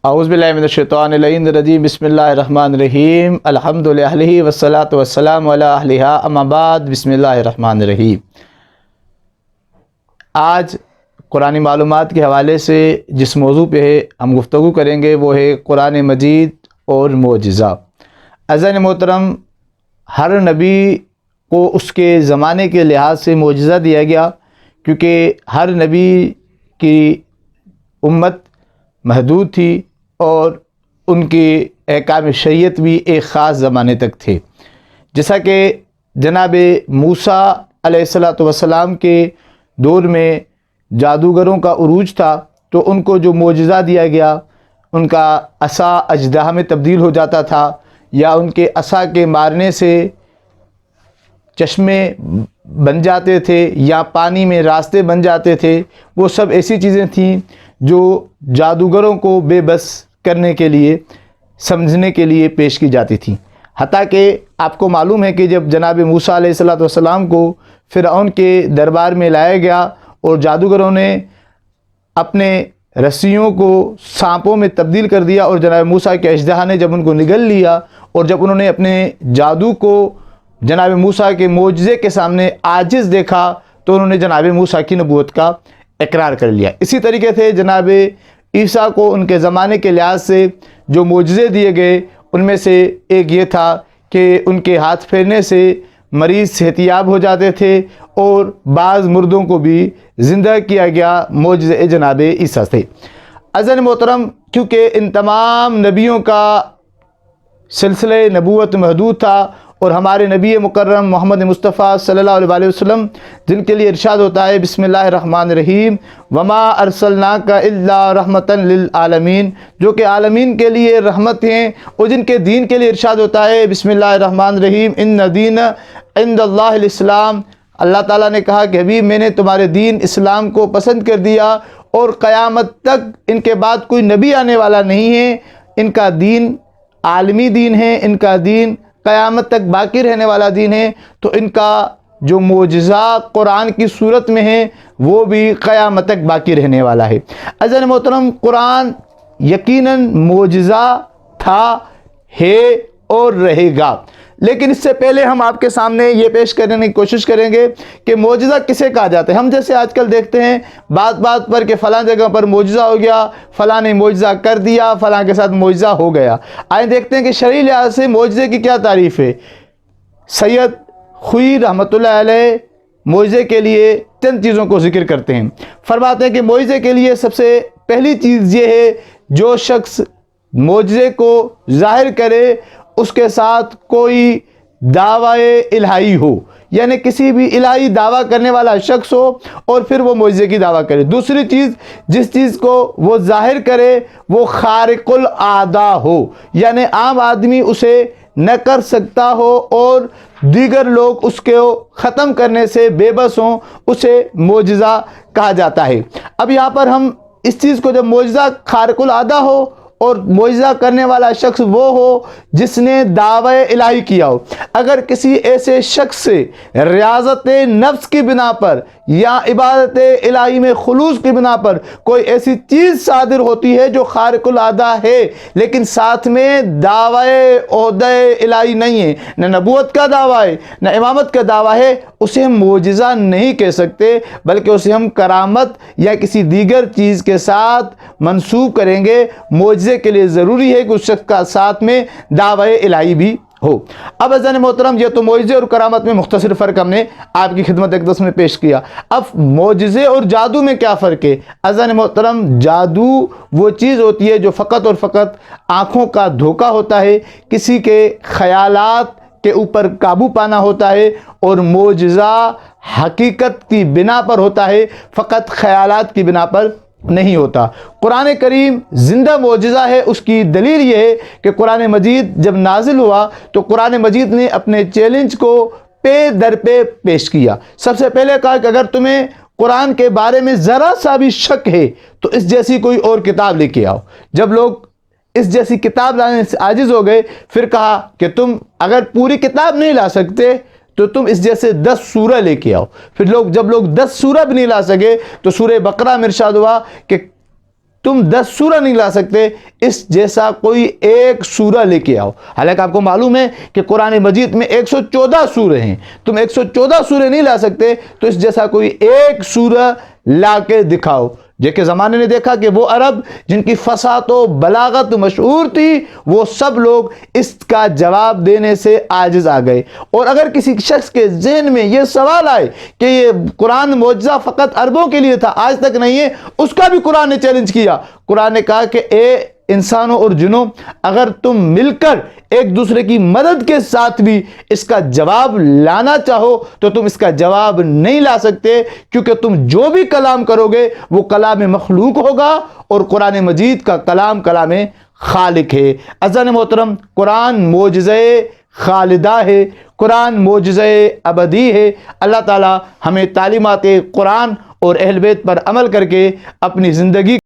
اعوذ باللہ من الشیطان الرجیم بسم اللہ الرحمن الرحیم الحمد للہ والصلاۃ والسلام علی اہلہا اما بعد بسم اللہ الرحمن الرحیم۔ آج قرآن معلومات کے حوالے سے جس موضوع پہ ہم گفتگو کریں گے وہ ہے قرآن مجید اور معجزہ۔ عزیزان محترم، ہر نبی کو اس کے زمانے کے لحاظ سے معجزہ دیا گیا، کیونکہ ہر نبی کی امت محدود تھی اور ان کی احکام شریعت بھی ایک خاص زمانے تک تھے۔ جیسا کہ جناب موسیٰ علیہ السلام کے دور میں جادوگروں کا عروج تھا، تو ان کو جو معجزہ دیا گیا، ان کا عصا اژدہا میں تبدیل ہو جاتا تھا، یا ان کے عصا کے مارنے سے چشمے بن جاتے تھے، یا پانی میں راستے بن جاتے تھے۔ وہ سب ایسی چیزیں تھیں جو جادوگروں کو بے بس کرنے کے لیے، سمجھنے کے لیے پیش کی جاتی تھیں۔ حتیٰ کہ آپ کو معلوم ہے کہ جب جناب موسیٰ علیہ السلام کو فرعون کے دربار میں لایا گیا اور جادوگروں نے اپنے رسیوں کو سانپوں میں تبدیل کر دیا، اور جناب موسیٰ کے اژدہا نے جب ان کو نگل لیا، اور جب انہوں نے اپنے جادو کو جناب موسیٰ کے معجزے کے سامنے عاجز دیکھا، تو انہوں نے جناب موسیٰ کی نبوت کا اقرار کر لیا۔ اسی طریقے سے جناب عیسیٰ کو ان کے زمانے کے لحاظ سے جو معجزے دیے گئے، ان میں سے ایک یہ تھا کہ ان کے ہاتھ پھیرنے سے مریض صحتیاب ہو جاتے تھے، اور بعض مردوں کو بھی زندہ کیا گیا معجزے جناب عیسیٰ سے۔ عزیزان محترم، کیونکہ ان تمام نبیوں کا سلسلہ نبوت محدود تھا، اور ہمارے نبی مکرم محمد مصطفیٰ صلی اللہ علیہ وسلم جن کے لیے ارشاد ہوتا ہے بسم اللہ الرحمن الرحیم وما ارسلناک الا رحمتا للعالمین، جو کہ عالمین کے لیے رحمت ہیں، اور جن کے دین کے لیے ارشاد ہوتا ہے بسم اللہ الرحمن الرحیم ان دین عند اللہ الاسلام۔ اللہ تعالیٰ نے کہا کہ حبیب، میں نے تمہارے دین اسلام کو پسند کر دیا، اور قیامت تک ان کے بعد کوئی نبی آنے والا نہیں ہے۔ ان کا دین عالمی دین ہے، ان کا دین قیامت تک باقی رہنے والا دین ہے، تو ان کا جو معجزہ قرآن کی صورت میں ہے وہ بھی قیامت تک باقی رہنے والا ہے۔ عزیزان محترم، قرآن یقیناً معجزہ تھا، ہے اور رہے گا، لیکن اس سے پہلے ہم آپ کے سامنے یہ پیش کرنے کی کوشش کریں گے کہ معجزہ کسے کہا جاتا ہے۔ ہم جیسے آج کل دیکھتے ہیں بات بات پر کہ فلاں جگہ پر معجزہ ہو گیا، فلاں نے معجزہ کر دیا، فلاں کے ساتھ معجزہ ہو گیا۔ آئیں دیکھتے ہیں کہ شرعی لحاظ سے معجزے کی کیا تعریف ہے۔ سید خوئی رحمۃ اللہ علیہ معجزے کے لیے چند چیزوں کو ذکر کرتے ہیں۔ فرماتے ہیں کہ معجزے کے لیے سب سے پہلی چیز یہ ہے، جو شخص معجزے کو ظاہر کرے اس کے ساتھ کوئی دعوی الہی ہو، یعنی کسی بھی الہی دعویٰ کرنے والا شخص ہو، اور پھر وہ معجزے کی دعویٰ کرے۔ دوسری چیز، جس چیز کو وہ ظاہر کرے وہ خارق العادہ ہو، یعنی عام آدمی اسے نہ کر سکتا ہو اور دیگر لوگ اس کو ختم کرنے سے بے بس ہوں، اسے معجزہ کہا جاتا ہے۔ اب یہاں پر ہم اس چیز کو، جب معجزہ خارق العادہ ہو اور معجزہ کرنے والا شخص وہ ہو جس نے دعوی الہی کیا ہو، اگر کسی ایسے شخص سے ریاضت نفس کی بنا پر یا عبادت الہی میں خلوص کی بنا پر کوئی ایسی چیز صادر ہوتی ہے جو خارق العادہ ہے، لیکن ساتھ میں دعوی عہدہ الہی نہیں ہے، نہ نبوت کا دعویٰ ہے نہ امامت کا دعویٰ ہے، اسے ہم معجزہ نہیں کہہ سکتے، بلکہ اسے ہم کرامت یا کسی دیگر چیز کے ساتھ منسوب کریں گے۔ معجزے کے لیے ضروری ہے کہ اس شخص کا ساتھ میں دعوی الہی بھی ہو۔ اب عزیزان محترم، یہ تو معجزے اور کرامت میں مختصر فرق ہم نے آپ کی خدمت اقدس میں پیش کیا۔ اب معجزے اور جادو میں کیا فرق ہے؟ عزیزان محترم، جادو وہ چیز ہوتی ہے جو فقط اور فقط آنکھوں کا دھوکہ ہوتا ہے، کسی کے خیالات کے اوپر قابو پانا ہوتا ہے، اور معجزہ حقیقت کی بنا پر ہوتا ہے، فقط خیالات کی بنا پر نہیں ہوتا۔ قرآن کریم زندہ معجزہ ہے۔ اس کی دلیل یہ ہے کہ قرآن مجید جب نازل ہوا تو قرآن مجید نے اپنے چیلنج کو پے در پہ پیش کیا۔ سب سے پہلے کہا کہ اگر تمہیں قرآن کے بارے میں ذرا سا بھی شک ہے تو اس جیسی کوئی اور کتاب لے کے آؤ۔ جب لوگ اس جیسی کتاب لانے سے عاجز ہو گئے، پھر کہا کہ تم اگر پوری کتاب نہیں لا سکتے تو تم اس جیسے 10 سورہ لے کے آؤ۔ پھر جب لوگ 10 سورہ بھی نہیں لا سکے تو سورہ بقرہ میں ارشاد ہوا کہ تم 10 سورہ نہیں لا سکتے، اس جیسا کوئی ایک سورہ لے کے آؤ۔ حالانکہ آپ کو معلوم ہے کہ قرآن مجید میں 114 سورے ہیں، تم 114 سورے نہیں لا سکتے، تو اس جیسا کوئی ایک سورہ لا کے دکھاؤ۔ جے کے زمانے نے دیکھا کہ وہ عرب جن کی فصاحت و بلاغت مشہور تھی، وہ سب لوگ اس کا جواب دینے سے عاجز آ گئے۔ اور اگر کسی شخص کے ذہن میں یہ سوال آئے کہ یہ قرآن معجزہ فقط عربوں کے لیے تھا، آج تک نہیں ہے، اس کا بھی قرآن نے چیلنج کیا۔ قرآن نے کہا کہ اے انسانوں اور جنوں، اگر تم مل کر ایک دوسرے کی مدد کے ساتھ بھی اس کا جواب لانا چاہو تو تم اس کا جواب نہیں لا سکتے، کیونکہ تم جو بھی کلام کرو گے وہ کلام مخلوق ہوگا، اور قرآن مجید کا کلام کلام خالق ہے۔ عزیزان محترم، قرآن معجزہ خالدہ ہے، قرآن معجزہ ابدی ہے۔ اللہ تعالی ہمیں تعلیمات قرآن اور اہل بیت پر عمل کر کے اپنی زندگی